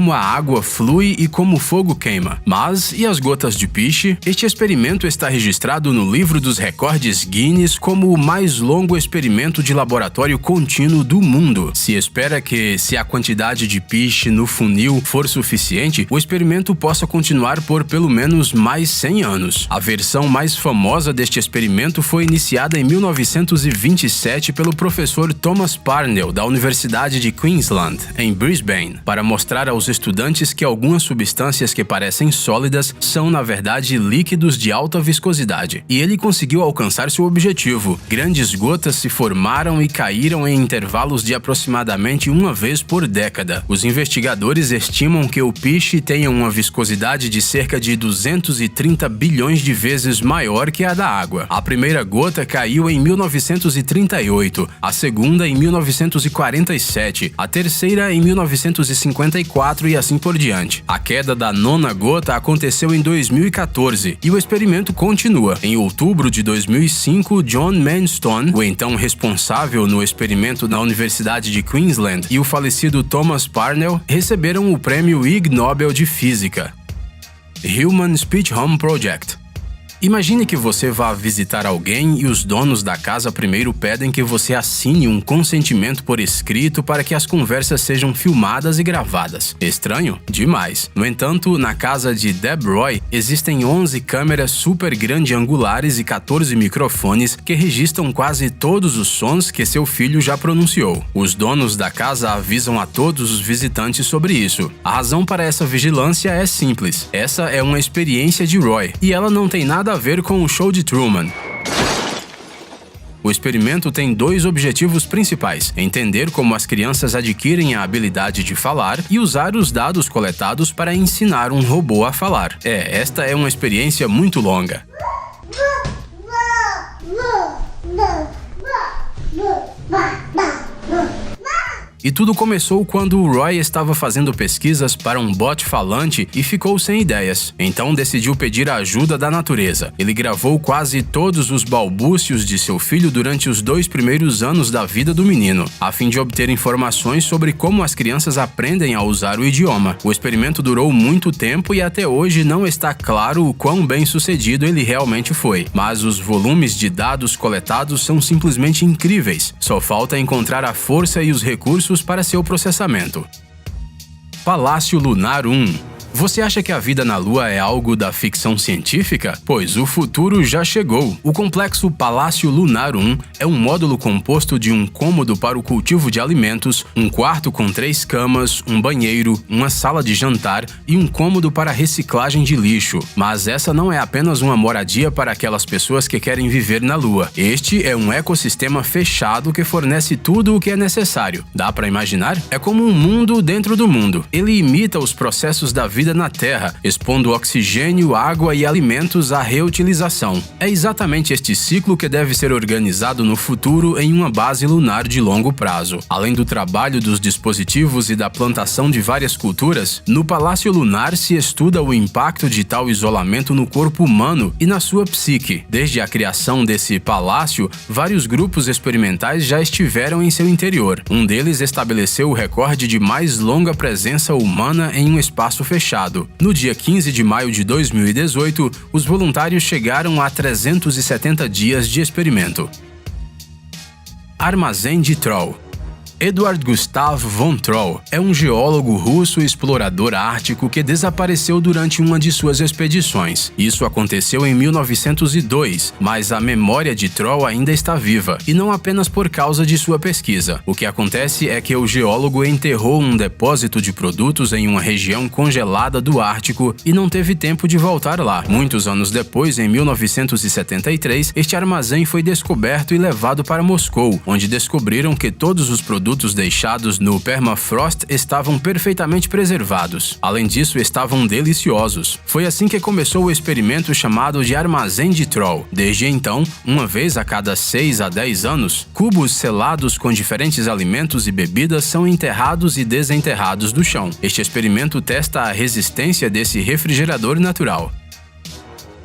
como a água flui e como o fogo queima. Mas, e as gotas de piche? Este experimento está registrado no livro dos recordes Guinness como o mais longo experimento de laboratório contínuo do mundo. Se espera que, se a quantidade de piche no funil for suficiente, o experimento possa continuar por pelo menos mais 100 anos. A versão mais famosa deste experimento foi iniciada em 1927 pelo professor Thomas Parnell, da Universidade de Queensland, em Brisbane, para mostrar aos estudantes que algumas substâncias que parecem sólidas são, na verdade, líquidos de alta viscosidade. E ele conseguiu alcançar seu objetivo. Grandes gotas se formaram e caíram em intervalos de aproximadamente uma vez por década. Os investigadores estimam que o piche tenha uma viscosidade de cerca de 230 bilhões de vezes maior que a da água. A primeira gota caiu em 1938, a segunda em 1947, a terceira em 1954 e assim por diante. A queda da nona gota aconteceu em 2014 e o experimento continua. Em outubro de 2005, John Manstone, o então responsável no experimento na Universidade de Queensland, e o falecido Thomas Parnell receberam o prêmio Ig Nobel de Física. Human Speech Home Project. Imagine que você vá visitar alguém e os donos da casa primeiro pedem que você assine um consentimento por escrito para que as conversas sejam filmadas e gravadas. Estranho? Demais. No entanto, na casa de Deb Roy, existem 11 câmeras super grande angulares e 14 microfones que registram quase todos os sons que seu filho já pronunciou. Os donos da casa avisam a todos os visitantes sobre isso. A razão para essa vigilância é simples. Essa é uma experiência de Roy, e ela não tem nada a ver com o show de Truman. O experimento tem dois objetivos principais: entender como as crianças adquirem a habilidade de falar e usar os dados coletados para ensinar um robô a falar. Esta é uma experiência muito longa. E tudo começou quando o Roy estava fazendo pesquisas para um bot falante e ficou sem ideias. Então decidiu pedir a ajuda da natureza. Ele gravou quase todos os balbúcios de seu filho durante os 2 primeiros anos da vida do menino, a fim de obter informações sobre como as crianças aprendem a usar o idioma. O experimento durou muito tempo e até hoje não está claro o quão bem sucedido ele realmente foi. Mas os volumes de dados coletados são simplesmente incríveis. Só falta encontrar a força e os recursos para seu processamento. Palácio Lunar 1. Você acha que a vida na Lua é algo da ficção científica? Pois o futuro já chegou. O complexo Palácio Lunar 1 é um módulo composto de um cômodo para o cultivo de alimentos, um quarto com 3 camas, um banheiro, uma sala de jantar e um cômodo para reciclagem de lixo. Mas essa não é apenas uma moradia para aquelas pessoas que querem viver na Lua. Este é um ecossistema fechado que fornece tudo o que é necessário. Dá para imaginar? É como um mundo dentro do mundo. Ele imita os processos da vida na Terra, expondo oxigênio, água e alimentos à reutilização. É exatamente este ciclo que deve ser organizado no futuro em uma base lunar de longo prazo. Além do trabalho dos dispositivos e da plantação de várias culturas, no Palácio Lunar se estuda o impacto de tal isolamento no corpo humano e na sua psique. Desde a criação desse palácio, vários grupos experimentais já estiveram em seu interior. Um deles estabeleceu o recorde de mais longa presença humana em um espaço fechado. No dia 15 de maio de 2018, os voluntários chegaram a 370 dias de experimento. Armazém de Troll. Eduard Gustav von Troll é um geólogo russo e explorador ártico que desapareceu durante uma de suas expedições. Isso aconteceu em 1902, mas a memória de Troll ainda está viva, e não apenas por causa de sua pesquisa. O que acontece é que o geólogo enterrou um depósito de produtos em uma região congelada do Ártico e não teve tempo de voltar lá. Muitos anos depois, em 1973, este armazém foi descoberto e levado para Moscou, onde descobriram que todos os produtos deixados no permafrost estavam perfeitamente preservados. Além disso, estavam deliciosos. Foi assim que começou o experimento chamado de Armazém de Troll. Desde então, uma vez a cada 6 a 10 anos, cubos selados com diferentes alimentos e bebidas são enterrados e desenterrados do chão. Este experimento testa a resistência desse refrigerador natural.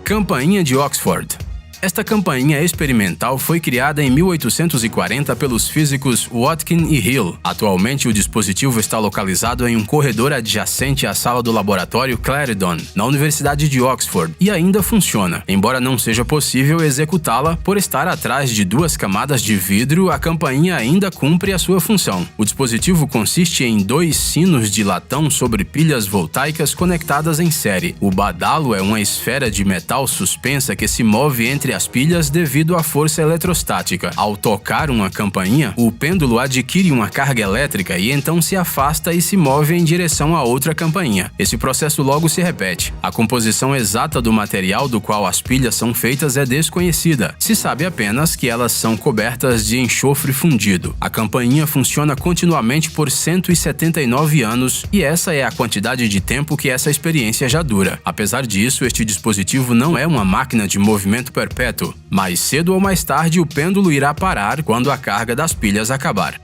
Campainha de Oxford. Esta campainha experimental foi criada em 1840 pelos físicos Watkin e Hill. Atualmente, o dispositivo está localizado em um corredor adjacente à sala do laboratório Clarendon, na Universidade de Oxford, e ainda funciona. Embora não seja possível executá-la por estar atrás de 2 camadas de vidro, a campainha ainda cumpre a sua função. O dispositivo consiste em 2 sinos de latão sobre pilhas voltaicas conectadas em série. O badalo é uma esfera de metal suspensa que se move entre as pilhas devido à força eletrostática. Ao tocar uma campainha, o pêndulo adquire uma carga elétrica e então se afasta e se move em direção a outra campainha. Esse processo logo se repete. A composição exata do material do qual as pilhas são feitas é desconhecida. Se sabe apenas que elas são cobertas de enxofre fundido. A campainha funciona continuamente por 179 anos e essa é a quantidade de tempo que essa experiência já dura. Apesar disso, este dispositivo não é uma máquina de movimento perpétuo. Mais cedo ou mais tarde, o pêndulo irá parar quando a carga das pilhas acabar.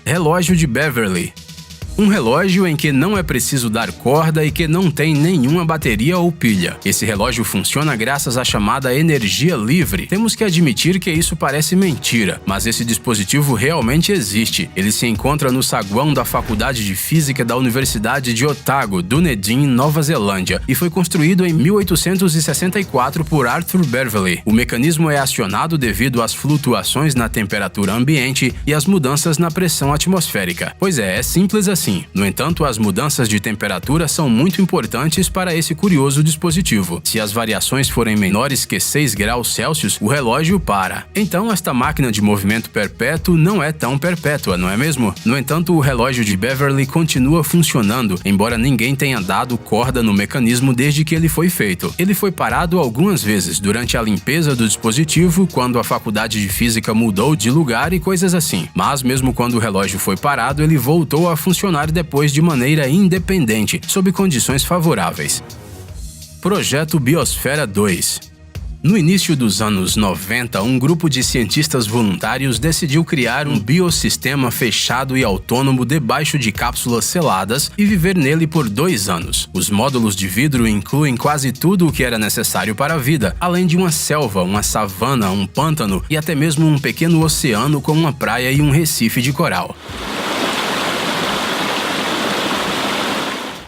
Relógio de Beverly. Um relógio em que não é preciso dar corda e que não tem nenhuma bateria ou pilha. Esse relógio funciona graças à chamada energia livre. Temos que admitir que isso parece mentira, mas esse dispositivo realmente existe. Ele se encontra no saguão da Faculdade de Física da Universidade de Otago, Dunedin, Nova Zelândia, e foi construído em 1864 por Arthur Beverly. O mecanismo é acionado devido às flutuações na temperatura ambiente e às mudanças na pressão atmosférica. Pois é simples assim. No entanto, as mudanças de temperatura são muito importantes para esse curioso dispositivo. Se as variações forem menores que 6 graus Celsius, o relógio para. Então, esta máquina de movimento perpétuo não é tão perpétua, não é mesmo? No entanto, o relógio de Beverly continua funcionando, embora ninguém tenha dado corda no mecanismo desde que ele foi feito. Ele foi parado algumas vezes durante a limpeza do dispositivo, quando a Faculdade de Física mudou de lugar e coisas assim. Mas mesmo quando o relógio foi parado, ele voltou a funcionar depois de maneira independente, sob condições favoráveis. Projeto Biosfera 2. No início dos anos 90, um grupo de cientistas voluntários decidiu criar um biossistema fechado e autônomo debaixo de cápsulas seladas e viver nele por 2 anos. Os módulos de vidro incluem quase tudo o que era necessário para a vida, além de uma selva, uma savana, um pântano e até mesmo um pequeno oceano com uma praia e um recife de coral.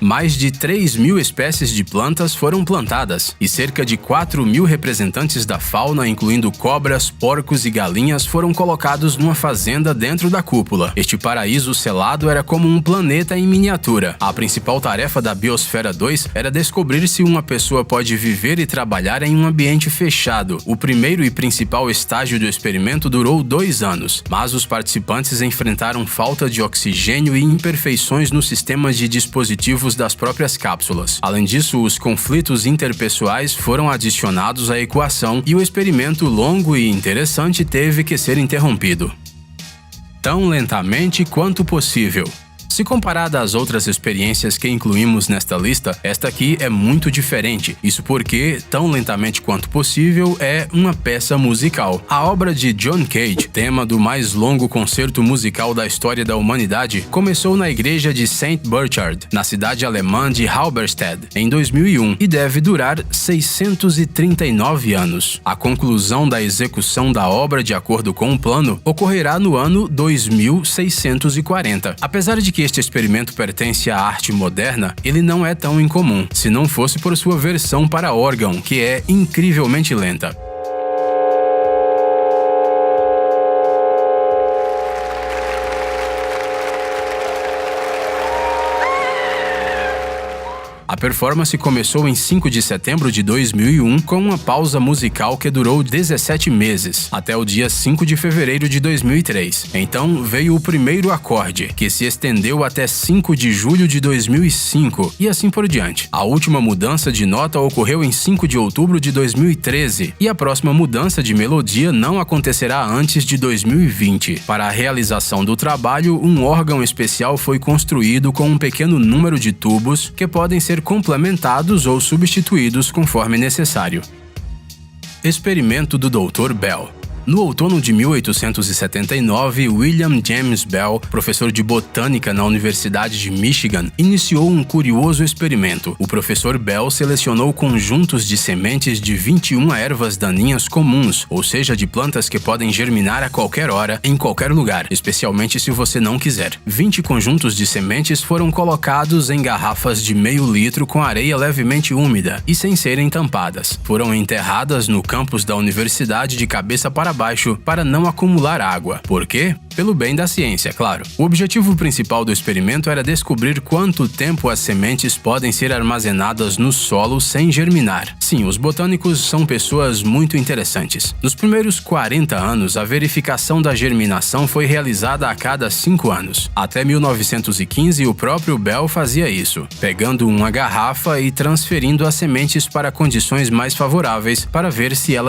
Mais de 3.000 espécies de plantas foram plantadas e cerca de 4.000 representantes da fauna, incluindo cobras, porcos e galinhas, foram colocados numa fazenda dentro da cúpula. Este paraíso selado era como um planeta em miniatura. A principal tarefa da Biosfera 2 era descobrir se uma pessoa pode viver e trabalhar em um ambiente fechado. O primeiro e principal estágio do experimento durou 2 anos, mas os participantes enfrentaram falta de oxigênio e imperfeições nos sistemas de dispositivos das próprias cápsulas. Além disso, os conflitos interpessoais foram adicionados à equação e o experimento longo e interessante teve que ser interrompido. Tão lentamente quanto possível. Se comparada às outras experiências que incluímos nesta lista, esta aqui é muito diferente. Isso porque, tão lentamente quanto possível, é uma peça musical. A obra de John Cage, tema do mais longo concerto musical da história da humanidade, começou na igreja de St. Burchard, na cidade alemã de Halberstadt, em 2001, e deve durar 639 anos. A conclusão da execução da obra, de acordo com o plano, ocorrerá no ano 2640. Apesar de que este experimento pertence à arte moderna, ele não é tão incomum, se não fosse por sua versão para órgão, que é incrivelmente lenta. A performance começou em 5 de setembro de 2001 com uma pausa musical que durou 17 meses, até o dia 5 de fevereiro de 2003. Então veio o primeiro acorde, que se estendeu até 5 de julho de 2005, e assim por diante. A última mudança de nota ocorreu em 5 de outubro de 2013, e a próxima mudança de melodia não acontecerá antes de 2020. Para a realização do trabalho, um órgão especial foi construído com um pequeno número de tubos que podem ser complementados ou substituídos conforme necessário. Experimento do Dr. Bell. No outono de 1879, William James Bell, professor de botânica na Universidade de Michigan, iniciou um curioso experimento. O professor Bell selecionou conjuntos de sementes de 21 ervas daninhas comuns, ou seja, de plantas que podem germinar a qualquer hora, em qualquer lugar, especialmente se você não quiser. 20 conjuntos de sementes foram colocados em garrafas de meio litro com areia levemente úmida e sem serem tampadas. Foram enterradas no campus da universidade de cabeça para baixo para não acumular água. Por quê? Pelo bem da ciência, claro. O objetivo principal do experimento era descobrir quanto tempo as sementes podem ser armazenadas no solo sem germinar. Sim, os botânicos são pessoas muito interessantes. Nos primeiros 40 anos, a verificação da germinação foi realizada a cada 5 anos. Até 1915, o próprio Bell fazia isso, pegando uma garrafa e transferindo as sementes para condições mais favoráveis para ver se ela